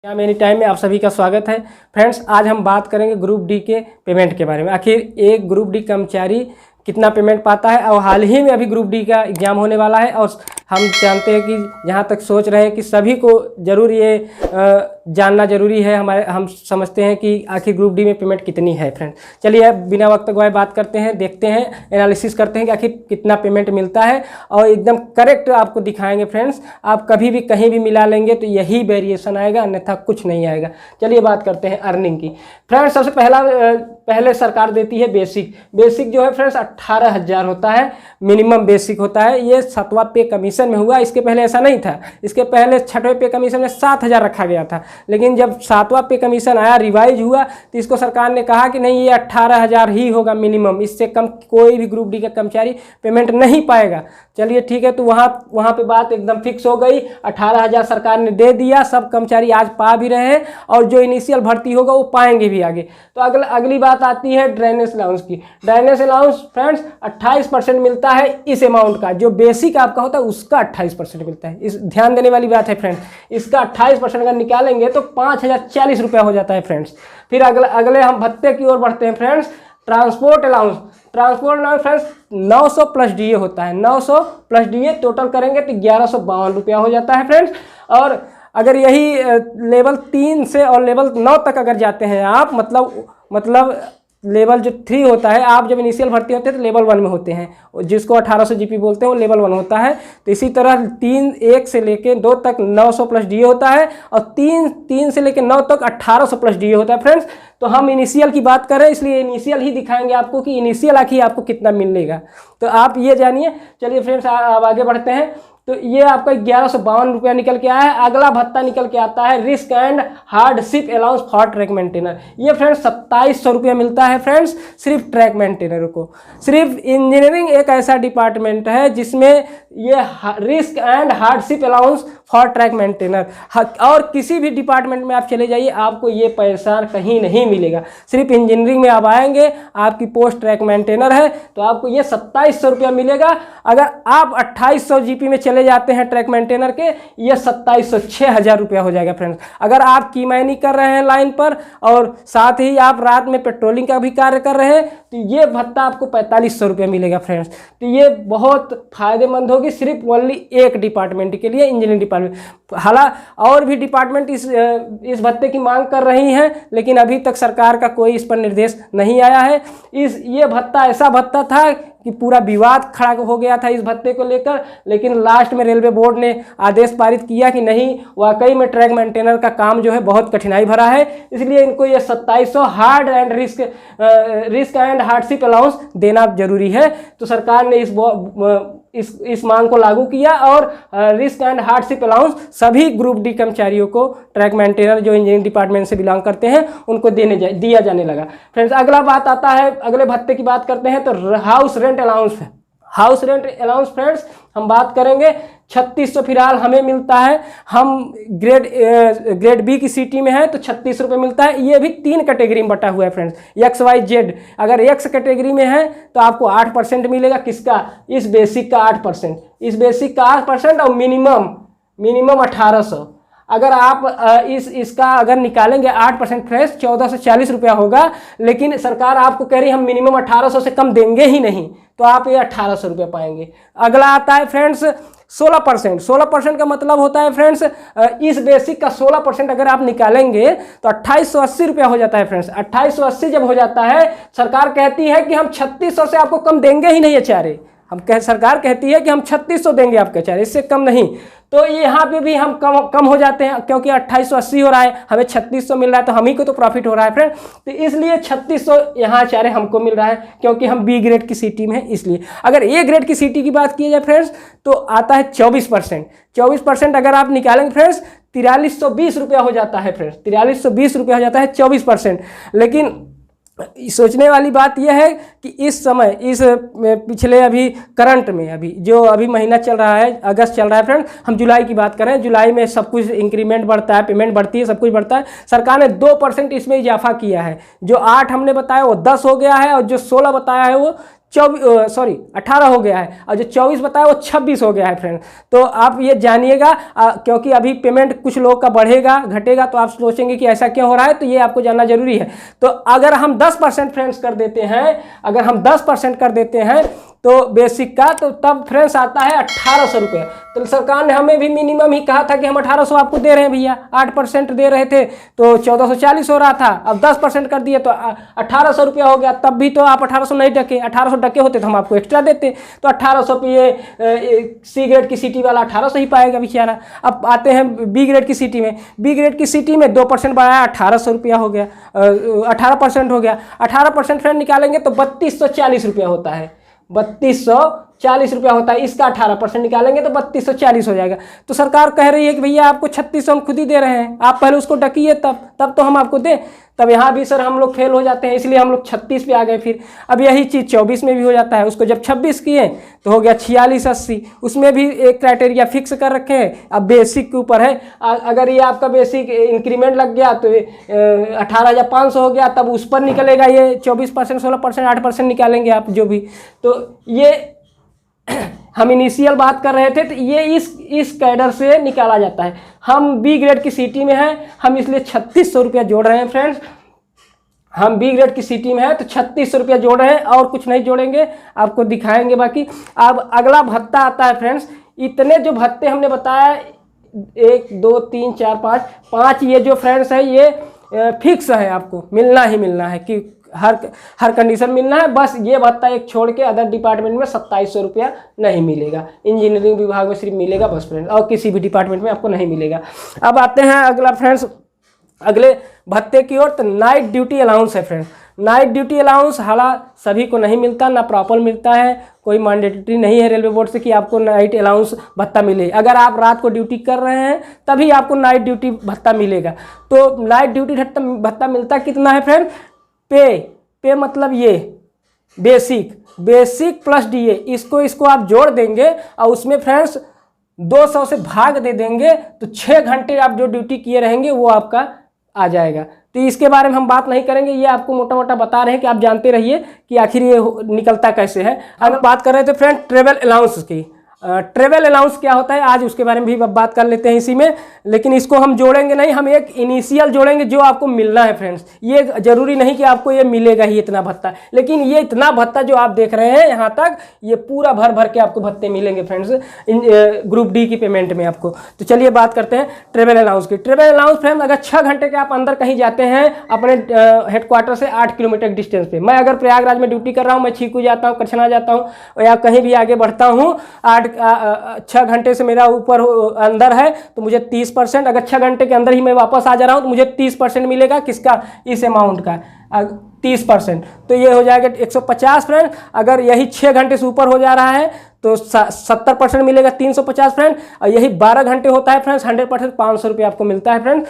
Many time में आप सभी का स्वागत है। फ्रेंड्स, आज हम बात करेंगे ग्रुप डी के पेमेंट के बारे में। आखिर एक ग्रुप डी कर्मचारी कितना पेमेंट पाता है, और हाल ही में अभी ग्रुप डी का एग्ज़ाम होने वाला है और हम जानते हैं कि जहाँ तक सोच रहे हैं कि सभी को ज़रूर ये जानना ज़रूरी है। हम समझते हैं कि आखिर ग्रुप डी में पेमेंट कितनी है। फ्रेंड, चलिए बिना वक्त गवाए बात करते हैं, देखते हैं, एनालिसिस करते हैं कि आखिर कितना पेमेंट मिलता है और एकदम करेक्ट आपको दिखाएंगे। फ्रेंड्स, आप कभी भी कहीं भी मिला लेंगे तो यही वेरिएशन आएगा, अन्यथा कुछ नहीं आएगा। चलिए बात करते हैं अर्निंग की। फ्रेंड्स, सबसे पहले सरकार देती है बेसिक जो है फ्रेंड्स 18,000 होता है, मिनिमम बेसिक होता है। ये 7वां पे कमीशन में हुआ, इसके पहले ऐसा नहीं था। इसके पहले 6वें पे कमीशन में 7,000 रखा गया था, लेकिन जब 7वां पे कमीशन आया, रिवाइज हुआ, तो इसको सरकार ने कहा कि नहीं, ये 18,000 ही होगा मिनिमम, इससे कम कोई भी ग्रुप डी का कर्मचारी पेमेंट नहीं पाएगा। चलिए ठीक है, तो वहाँ पे बात एकदम फिक्स हो गई। 18,000 सरकार ने दे दिया, सब कर्मचारी आज पा भी रहे हैं और जो इनिशियल भर्ती होगा वो पाएंगे भी आगे। तो अगली बात आती है ड्रेनेज अलाउंस की। ड्रेनेज अलाउंस फ्रेंड्स 28% मिलता है इस अमाउंट का, जो बेसिक आपका होता है उसका 28% मिलता है। इस ध्यान देने वाली बात है फ्रेंड्स, इसका 28% अगर निकालेंगे तो 5,040 रुपया हो जाता है फ्रेंड्स। फिर अगले हम भत्ते की ओर बढ़ते हैं friends. Transport allowance friends 900 plus DA होता है। 900 प्लस डीए टोटल करेंगे तो 1152 रुपया हो जाता है फ्रेंड्स। और अगर यही लेवल 3 से और लेवल 9 तक अगर जाते हैं आप, मतलब लेवल जो 3 होता है, आप जब इनिशियल भर्ती होते हैं तो लेवल 1 में होते हैं, जिसको 1800 जीपी बोलते हैं, वो लेवल 1 होता है। तो इसी तरह 1 से लेके 2 तक 900 प्लस डीए होता है, और 3 से लेके 9 तक 1800 प्लस डीए होता है फ्रेंड्स। तो हम इनिशियल की बात करें, इसलिए इनिशियल ही दिखाएंगे आपको कि इनिशियल आखिर आपको कितना मिलेगा, तो आप ये जानिए। चलिए फ्रेंड्स, आप आगे बढ़ते हैं। तो ये आपका 1152 रुपया निकल के आया है। अगला भत्ता निकल के आता है risk and hardship allowance for track maintainer. ये फ्रेंड्स 2700 रुपया मिलता है फ्रेंड्स, सिर्फ ट्रैक मेंटेनर को। सिर्फ इंजीनियरिंग एक ऐसा डिपार्टमेंट है जिसमें ये risk and hardship allowance for track maintainer, और किसी भी डिपार्टमेंट में आप चले जाइए आपको ये पैसा कहीं नहीं मिलेगा। सिर्फ इंजीनियरिंग में आप आएंगे, आपकी पोस्ट ट्रैक मेंटेनर है, तो आपको ये 2700 रुपया मिलेगा। अगर आप 2800 जीपी में चले जाते हैं ट्रैक मेंटेनर के, ये 2700 6,000 रुपया हो जाएगा फ्रेंड्स। अगर आप कीमैनी कर रहे हैं लाइन पर और साथ ही आप रात में पेट्रोलिंग का भी कार्य कर रहे हैं, तो ये भत्ता आपको 4500 रुपया मिलेगा फ्रेंड्स। तो ये बहुत फायदेमंद होगी सिर्फ ओनली एक डिपार्टमेंट के लिए, इंजीनियरिंग डिपार्टमेंट। हालांकि और भी डिपार्टमेंट इस भत्ते की मांग कर रही हैं, लेकिन अभी तक सरकार का कोई इस पर निर्देश नहीं आया है। ये भत्ता ऐसा भत्ता था कि पूरा विवाद खड़ा हो गया था इस भत्ते को लेकर, लेकिन लास्ट में रेलवे बोर्ड ने आदेश पारित किया कि नहीं, वाकई में ट्रैक मेंटेनर का काम जो है बहुत कठिनाई भरा है, इसलिए इनको ये 2700 hard and risk and hardship allowance देना जरूरी है। तो सरकार ने इस मांग को लागू किया और रिस्क एंड हार्डशिप अलाउंस सभी ग्रुप डी कर्मचारियों को, ट्रैक मेंटेनर जो इंजीनियरिंग डिपार्टमेंट से बिलोंग करते हैं, उनको दिया जाने लगा। फ्रेंड्स, अगला बात आता है, अगले भत्ते की बात करते हैं तो हाउस रेंट अलाउंस है। हाउस रेंट अलाउंस फ्रेंड्स हम बात करेंगे 3600 फिलहाल हमें मिलता है। हम ग्रेड बी की सिटी में है तो 36 रुपये मिलता है। ये भी 3 कैटेगरी में बटा हुआ है फ्रेंड्स, XYZ। अगर X कैटेगरी में है तो आपको 8% मिलेगा। किसका? इस बेसिक का 8%, इस बेसिक का 8% और मिनिमम 1800। अगर आप इसका अगर निकालेंगे 8% फ्रेंड्स 1440 रुपया होगा, लेकिन सरकार आपको कह रही है हम मिनिमम 1800 से कम देंगे ही नहीं, तो आप ये 1800 रुपया पाएंगे। अगला आता है फ्रेंड्स 16%। 16% का मतलब होता है फ्रेंड्स, इस बेसिक का 16% अगर आप निकालेंगे तो 2880 रुपया हो जाता है फ्रेंड्स। 2880 जब हो जाता है, सरकार कहती है कि हम 3600 से आपको कम देंगे ही नहीं एचआरए। सरकार कहती है कि हम 3600 देंगे आपके एचआरए, इससे कम नहीं। तो यहाँ पे भी हम कम हो जाते हैं, क्योंकि 2880 हो रहा है, हमें 3600 मिल रहा है, तो हम ही को तो प्रॉफिट हो रहा है फ्रेंड। तो इसलिए 3600 यहाँ एचआरए हमको मिल रहा है, क्योंकि हम बी ग्रेड की सिटी में है इसलिए। अगर ए ग्रेड की सिटी की बात की जाए फ्रेंड्स तो आता है 24%। 24% अगर आप निकालेंगे फ्रेंड्स 4320 रुपया हो जाता है फ्रेंड्स, 4320 रुपया हो जाता है 24%। लेकिन सोचने वाली बात यह है कि इस समय, इस पिछले अभी करंट में, अभी महीना चल रहा है, अगस्त चल रहा है फ्रेंड, हम जुलाई की बात करें, जुलाई में सब कुछ इंक्रीमेंट बढ़ता है, पेमेंट बढ़ती है, सब कुछ बढ़ता है। सरकार ने 2% इसमें इजाफा किया है। जो 8 हमने बताया वो 10 हो गया है, और जो 16 बताया है वो 18 हो गया है, और जो 24 बताया वो 26 हो गया है फ्रेंड। तो आप ये जानिएगा, क्योंकि अभी पेमेंट कुछ लोग का बढ़ेगा घटेगा, तो आप सोचेंगे कि ऐसा क्यों हो रहा है, तो ये आपको जानना जरूरी है। तो अगर हम 10% फ्रेंड्स कर देते हैं, अगर हम 10% कर देते हैं तो बेसिक का, तो तब फ्रेंड्स आता है 1800 रुपये। तो सरकार ने हमें भी मिनिमम ही कहा था कि हम 1800 आपको दे रहे हैं भैया, 8% दे रहे थे तो 1440 हो रहा था, अब 10% कर दिए तो 1800 रुपया हो गया। तब भी तो आप 1800 नहीं डके, 1800 डके होते तो हम आपको एक्स्ट्रा देते। तो 1800 पे ये सी ग्रेड की सिटी वाला 1800 ही पाएगा बेचारा। अब आते हैं बी ग्रेड की सिटी में। बी ग्रेड की सिटी में 2% बढ़ाया, 1800 रुपया हो गया, 18% हो गया। 18% फ्रेंड निकालेंगे तो 3240 रुपया होता है, 3240 रुपया होता है। इसका 18% निकालेंगे तो 3240 हो जाएगा। तो सरकार कह रही है कि भैया आपको 3600 हम खुद ही दे रहे हैं, आप पहले उसको डकिए तब तो हम आपको दें। तब यहाँ भी सर हम लोग फेल हो जाते हैं, इसलिए हम लोग 36 पे आ गए। फिर अब यही चीज़ 24 में भी हो जाता है। उसको जब 26 किए तो हो गया 4680, उसमें भी एक क्राइटेरिया फिक्स कर रखे हैं। अब बेसिक के ऊपर है, अगर ये आपका बेसिक इंक्रीमेंट लग गया तो 18,500 हो गया, तब उस पर निकलेगा ये 24%, 16%, 8% निकालेंगे आप जो भी। तो ये हम इनिशियल बात कर रहे थे, तो ये इस कैडर से निकाला जाता है। हम बी ग्रेड की सिटी में हैं, हम इसलिए 3600 रुपया जोड़ रहे हैं फ्रेंड्स। हम बी ग्रेड की सिटी में है तो 3600 रुपया जोड़ रहे हैं, और कुछ नहीं जोड़ेंगे, आपको दिखाएंगे बाकी। अब अगला भत्ता आता है फ्रेंड्स। इतने जो भत्ते हमने बताया, 1 2 3 4 5 ये जो फ्रेंड्स है ये फिक्स है, आपको मिलना ही मिलना है कि हर कंडीशन मिलना है। बस ये भत्ता एक छोड़ के अदर डिपार्टमेंट में 2700 रुपया नहीं मिलेगा। इंजीनियरिंग विभाग में सिर्फ मिलेगा बस फ्रेंड्स, और किसी भी डिपार्टमेंट में आपको नहीं मिलेगा। अब आते हैं अगला फ्रेंड्स, अगले भत्ते की ओर। तो नाइट ड्यूटी अलाउंस है फ्रेंड्स। नाइट ड्यूटी अलाउंस हालांकि सभी को नहीं मिलता, ना प्रॉपर मिलता है, कोई मैंडेटरी नहीं है रेलवे बोर्ड से कि आपको नाइट अलाउंस भत्ता मिले। अगर आप रात को ड्यूटी कर रहे हैं तभी आपको नाइट ड्यूटी भत्ता मिलेगा। तो नाइट ड्यूटी भत्ता मिलता कितना है फ्रेंड? पे मतलब ये बेसिक प्लस डीए, इसको आप जोड़ देंगे और उसमें फ्रेंड्स 200 से भाग दे देंगे, तो 6 घंटे आप जो ड्यूटी किए रहेंगे वो आपका आ जाएगा। तो इसके बारे में हम बात नहीं करेंगे, ये आपको मोटा मोटा बता रहे हैं कि आप जानते रहिए कि आखिर ये निकलता कैसे है। हम बात कर रहे थे फ्रेंड ट्रेवल अलाउंस की। ट्रेवल अलाउंस क्या होता है आज उसके बारे में भी बात कर लेते हैं इसी में, लेकिन इसको हम जोड़ेंगे नहीं, हम एक इनिशियल जोड़ेंगे जो आपको मिलना है फ्रेंड्स। ये जरूरी नहीं कि आपको ये मिलेगा ही इतना भत्ता, लेकिन ये इतना भत्ता जो आप देख रहे हैं यहाँ तक, ये पूरा भर के आपको भत्ते मिलेंगे फ्रेंड्स ग्रुप डी की पेमेंट में आपको। तो चलिए बात करते हैं ट्रेवल अलाउंस की। ट्रेवल अलाउंस फ्रेंड्स, अगर 6 घंटे के आप अंदर कहीं जाते हैं अपने हेडक्वार्टर से 8 किलोमीटर डिस्टेंस पे, मैं अगर प्रयागराज में ड्यूटी कर रहा हूँ, मैं छीकू जाता हूँ, कच्छना जाता हूँ या कहीं भी आगे बढ़ता हूँ, 6 घंटे से मेरा ऊपर अंदर है तो मुझे 30%, अगर 6 घंटे के अंदर ही मैं वापस आ जा रहा हूँ तो मुझे 30% मिलेगा। किसका? इस अमाउंट का 30%, तो ये हो जाएगा 150 फ्रेंड। अगर यही 6 घंटे से ऊपर हो जा रहा है तो 70% मिलेगा, 350 फ्रेंड। और यही 12 घंटे होता है फ्रेंड्स, 100% 500 रुपये आपको मिलता है फ्रेंड्स।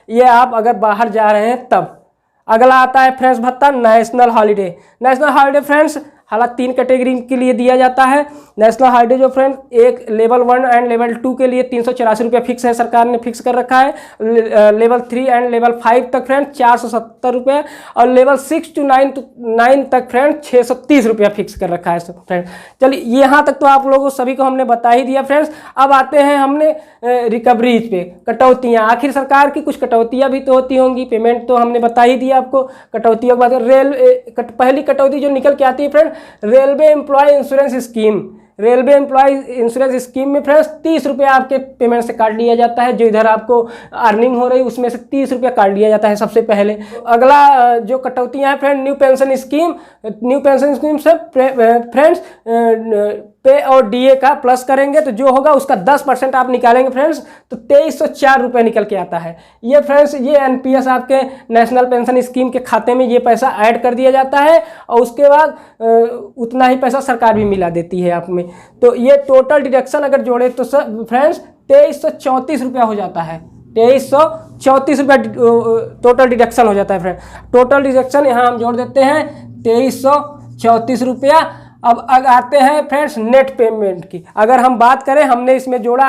ये आप अगर बाहर जा रहे हैं तब। अगला आता है फ्रेंड्स भत्ता national holiday. National holiday friends हालांकि 3 कैटेगरी के लिए दिया जाता है। नेशनल हॉलीडे जो फ्रेंड, एक लेवल 1 एंड लेवल 2 के लिए 384 रुपये फिक्स है, सरकार ने फिक्स कर रखा है। लेवल 3 एंड लेवल 5 तक फ्रेंड 470 रुपये, और लेवल 6 to 9 तक फ्रेंड 630 रुपया फिक्स कर रखा है फ्रेंड। चलिए यहाँ तक तो आप लोगों सभी को हमने बता ही दिया फ्रेंड्स। अब आते हैं हमने रिकवरीज पे, कटौतियाँ। आखिर सरकार की कुछ कटौतियाँ भी तो होती होंगी, पेमेंट तो हमने बता ही दिया आपको। कटौतियों के बाद पहली कटौती जो निकल के आती है friend, railway employ insurance scheme. Railway employ insurance scheme में फ्रेंड्स 30 रुपये आपके पेमेंट से काट लिया जाता है। जो इधर आपको अर्निंग हो रही है उसमें से 30 रुपये काट लिया जाता है सबसे पहले। अगला जो कटौतियाँ हैं friend, new pension scheme. New pension scheme से फ्रेंड्स पे और डीए का प्लस करेंगे तो जो होगा उसका 10% आप निकालेंगे फ्रेंड्स, तो 2304 रुपये निकल के आता है। ये फ्रेंड्स ये एनपीएस आपके नेशनल पेंशन स्कीम के खाते में ये पैसा ऐड कर दिया जाता है, और उसके बाद उतना ही पैसा सरकार भी मिला देती है आप में। तो ये टोटल डिडक्शन अगर जोड़े तो सर फ्रेंड्स 2334 रुपया हो जाता है। 2334 रुपया टोटल डिडक्शन हो जाता है फ्रेंड। टोटल डिडक्शन यहाँ हम जोड़ देते हैं 2334 रुपया। अब आते हैं फ्रेंड्स नेट पेमेंट की। अगर हम बात करें, हमने इसमें जोड़ा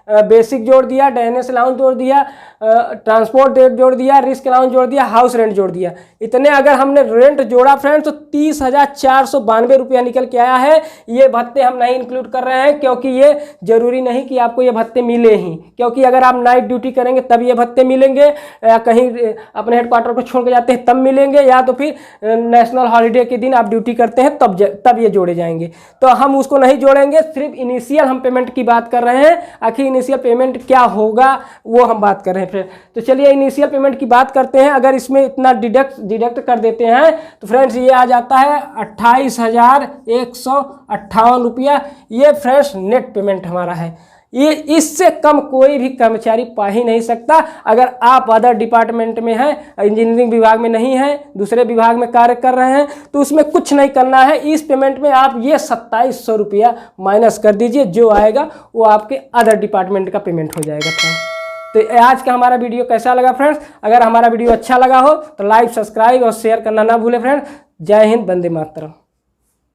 बेसिक जोड़ दिया, ड्रेनेज अलाउंस जोड़ दिया, ट्रांसपोर्ट रेट जोड़ दिया, रिस्क अलाउंस जोड़ दिया, हाउस रेंट जोड़ दिया। इतने अगर हमने रेंट जोड़ा फ्रेंड्स तो 30,492 रुपया निकल के आया है। ये भत्ते हम नहीं इंक्लूड कर रहे हैं क्योंकि ये जरूरी नहीं कि आपको ये भत्ते मिले ही, क्योंकि अगर आप नाइट ड्यूटी करेंगे तब ये भत्ते मिलेंगे, या कहीं अपने हेडक्वार्टर को छोड़ के जाते हैं तब मिलेंगे, या तो फिर नेशनल हॉलीडे के दिन आप ड्यूटी करते हैं तब ये जोड़े जाएंगे। तो हम उसको नहीं जोड़ेंगे, सिर्फ इनिशियल हम पेमेंट की बात कर रहे हैं। आखिर इनिशियल पेमेंट क्या होगा वो हम बात कर रहे हैं फ्रेंड। तो चलिए इनिशियल पेमेंट की बात करते हैं। अगर इसमें इतना डिडक्ट कर देते हैं तो फ्रेंड्स ये आ जाता है 28,158 रुपया। ये फ्रेंड्स नेट पेमेंट हमारा है। ये इससे कम कोई भी कर्मचारी पा ही नहीं सकता। अगर आप अदर डिपार्टमेंट में हैं, इंजीनियरिंग विभाग में नहीं हैं, दूसरे विभाग में कार्य कर रहे हैं, तो उसमें कुछ नहीं करना है। इस पेमेंट में आप ये 2700 रुपया माइनस कर दीजिए, जो आएगा वो आपके अदर डिपार्टमेंट का पेमेंट हो जाएगा फ्रेंड्स। तो आज का हमारा वीडियो कैसा लगा फ्रेंड्स? अगर हमारा वीडियो अच्छा लगा हो तो लाइक, सब्सक्राइब और शेयर करना ना भूलें फ्रेंड्स। जय हिंद, वंदे मातरम।